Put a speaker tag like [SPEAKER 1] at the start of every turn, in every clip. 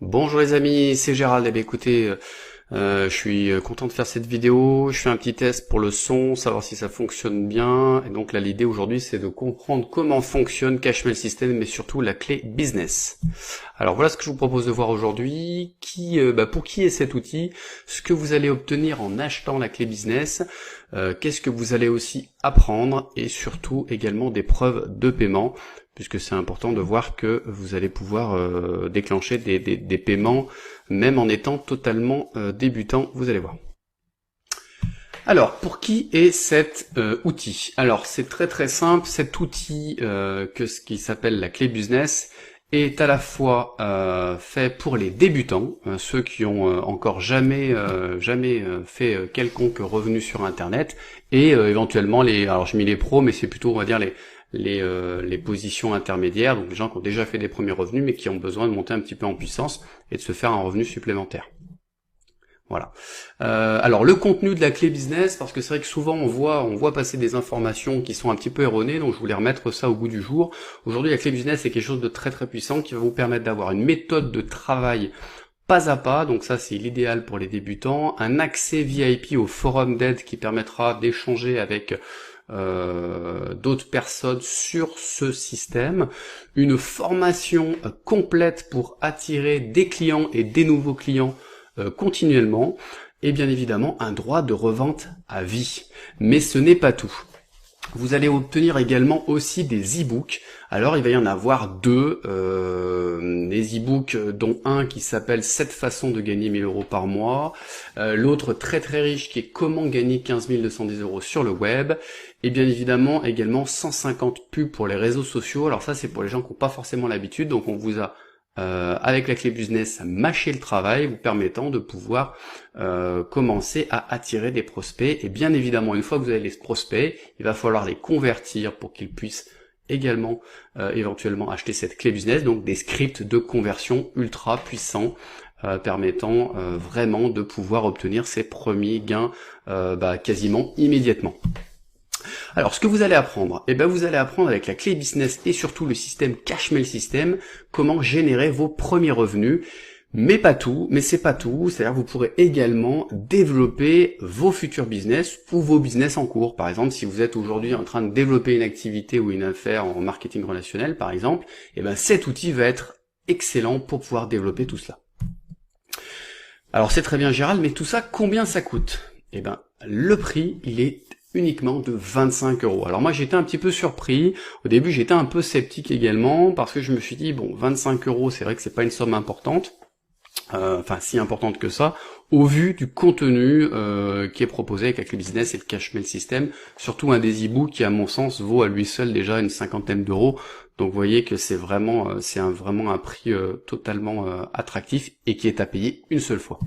[SPEAKER 1] Bonjour les amis, c'est Gérald. Eh bien, écoutez, je suis content de faire cette vidéo. Je fais un petit test pour le son, savoir si ça fonctionne bien. Et donc là, l'idée aujourd'hui, c'est de comprendre comment fonctionne Cashmail System, mais surtout la clé business. Alors voilà ce que je vous propose de voir aujourd'hui. Pour qui est cet outil, ce que vous allez obtenir en achetant la clé business, qu'est-ce que vous allez aussi apprendre, et surtout également des preuves de paiement, puisque c'est important de voir que vous allez pouvoir déclencher des paiements même en étant totalement débutant, vous allez voir. Alors, pour qui est cet outil? Alors, c'est très très simple. Cet outil, ce qui s'appelle la clé business, est à la fois fait pour les débutants, ceux qui ont encore jamais fait quelconque revenu sur Internet, et éventuellement alors je mets les pros, mais c'est plutôt, on va dire, les positions intermédiaires, donc les gens qui ont déjà fait des premiers revenus, mais qui ont besoin de monter un petit peu en puissance et de se faire un revenu supplémentaire. Voilà. Alors le contenu de la clé business, parce que c'est vrai que souvent on voit passer des informations qui sont un petit peu erronées, donc je voulais remettre ça au goût du jour. Aujourd'hui, la clé business c'est quelque chose de très très puissant qui va vous permettre d'avoir une méthode de travail pas à pas, donc ça c'est l'idéal pour les débutants, un accès VIP au forum d'aide qui permettra d'échanger avec d'autres personnes sur ce système, une formation complète pour attirer des clients et des nouveaux clients continuellement, et bien évidemment un droit de revente à vie. Mais ce n'est pas tout. Vous allez obtenir également aussi des e-books. Alors il va y en avoir deux, des e-books dont un qui s'appelle 7 façons de gagner 1000 euros par mois, l'autre très très riche qui est comment gagner 15 210 euros sur le web, et bien évidemment également 150 pubs pour les réseaux sociaux. Alors ça c'est pour les gens qui n'ont pas forcément l'habitude, donc on vous a avec la clé business mâcher le travail, vous permettant de pouvoir commencer à attirer des prospects. Et bien évidemment, une fois que vous avez les prospects, il va falloir les convertir pour qu'ils puissent également éventuellement acheter cette clé business, donc des scripts de conversion ultra puissants permettant vraiment de pouvoir obtenir ces premiers gains quasiment immédiatement. Alors, ce que vous allez apprendre, vous allez apprendre avec la clé business et surtout le système Cashmail System, comment générer vos premiers revenus. Mais pas tout, mais c'est pas tout, c'est-à-dire que vous pourrez également développer vos futurs business ou vos business en cours. Par exemple, si vous êtes aujourd'hui en train de développer une activité ou une affaire en marketing relationnel, par exemple, cet outil va être excellent pour pouvoir développer tout cela. Alors, c'est très bien Gérald, mais tout ça, combien ça coûte? Le prix, il est uniquement de 25 euros. Alors moi j'étais un petit peu surpris, au début j'étais un peu sceptique également, parce que je me suis dit, bon 25 euros c'est vrai que c'est pas une somme importante, si importante que ça, au vu du contenu qui est proposé avec la clé business et le Cashmail System, surtout un des e-books qui à mon sens vaut à lui seul déjà une cinquantaine d'euros, donc vous voyez que c'est vraiment un prix totalement attractif et qui est à payer une seule fois.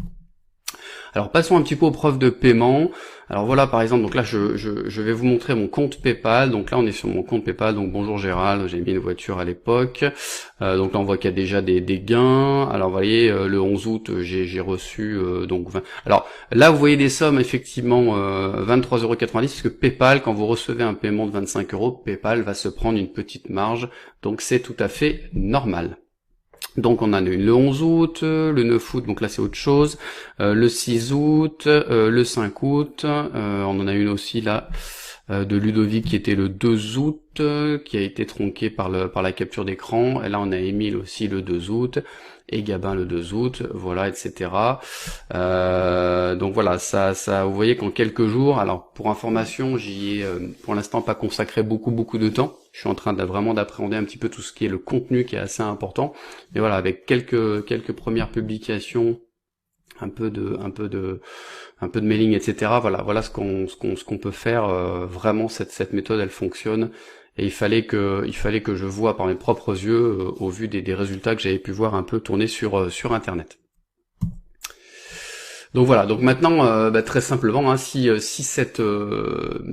[SPEAKER 1] Alors passons un petit peu aux preuves de paiement. Alors voilà par exemple, donc là je vais vous montrer mon compte PayPal. Donc là on est sur mon compte PayPal, donc bonjour Gérald, j'ai mis une voiture à l'époque. Donc là on voit qu'il y a déjà des gains. Alors vous voyez le 11 août j'ai reçu donc 20. Alors là vous voyez des sommes effectivement 23,90 €, parce que PayPal, quand vous recevez un paiement de 25 euros, PayPal va se prendre une petite marge. Donc c'est tout à fait normal. Donc on a eu le 11 août, le 9 août, donc là c'est autre chose, le 6 août, le 5 août, on en a une aussi là de Ludovic qui était le 2 août, qui a été tronqué par la capture d'écran, et là on a Émile aussi le 2 août, et Gabin le 2 août, voilà, etc. Donc voilà, ça, vous voyez qu'en quelques jours, alors pour information, j'y ai pour l'instant pas consacré beaucoup de temps. Je suis en train vraiment d'appréhender un petit peu tout ce qui est le contenu qui est assez important. Mais voilà, avec quelques premières publications, un peu de mailing, etc. Voilà ce qu'on peut faire. Vraiment cette méthode elle fonctionne. Et il fallait que je voie par mes propres yeux au vu des résultats que j'avais pu voir un peu tourner sur internet. Donc voilà, donc maintenant très simplement, si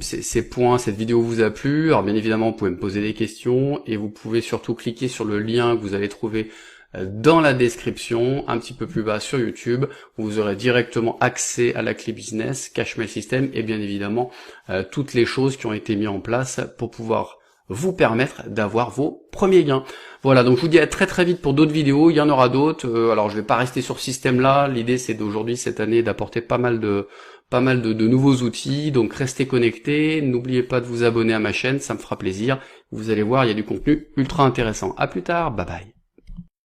[SPEAKER 1] ces points, cette vidéo vous a plu, alors bien évidemment vous pouvez me poser des questions et vous pouvez surtout cliquer sur le lien que vous allez trouver dans la description, un petit peu plus bas sur YouTube, où vous aurez directement accès à la clé business, Cashmail System et bien évidemment toutes les choses qui ont été mises en place pour pouvoir vous permettre d'avoir vos premiers gains. Voilà, donc je vous dis à très très vite pour d'autres vidéos, il y en aura d'autres. Alors je vais pas rester sur ce système-là, l'idée c'est d'aujourd'hui, cette année, d'apporter pas mal de nouveaux outils, donc restez connectés, n'oubliez pas de vous abonner à ma chaîne, ça me fera plaisir. Vous allez voir, il y a du contenu ultra intéressant. À plus tard, bye bye.